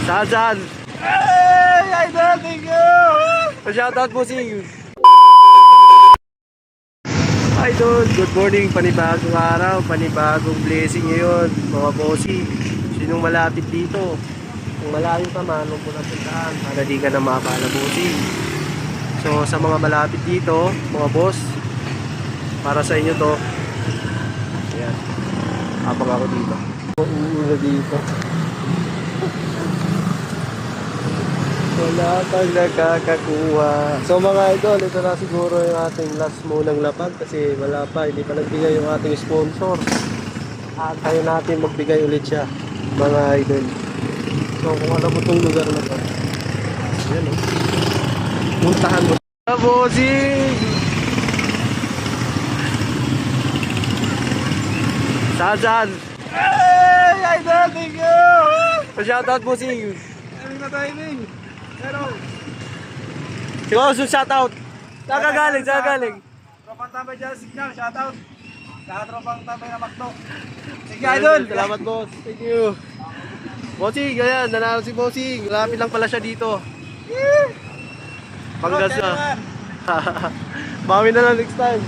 Saan? Hey! Idol! Thank you! Pa-shoutout po si Idol. Good morning, panibagong araw, panibagong blessing ngayon, mga bossy. Sinong malapit dito? Kung malayo ka man, huwag mo na puntahan para di ka na makakala, bossy. So sa mga malapit dito, mga boss, para sa inyo to. Ayan, habang ako dito. Uuna dito. Wala pang nakakakuha. So mga idol, ito na siguro yung ating last munang lapag kasi wala pa, hindi pa nagbigay yung ating sponsor. At tayo natin magbigay ulit siya, mga idol. So kung alam mo itong lugar na to, yan o, puntahan mo. Bossing! Saan? Hey! Idol! Thank you! Pa-shoutout bossing! Timing na timing! Pero, Siguro so shoutout! Saan ka galing? tropang tambay dyan, signal, shoutout! Sa tropang tambay na makto. Sige, Idol! Salamat boss, thank you. Bossing, ayan, nanalo si Bossing. Lapit lang pala siya dito. Panggas na. Bawi na lang next time.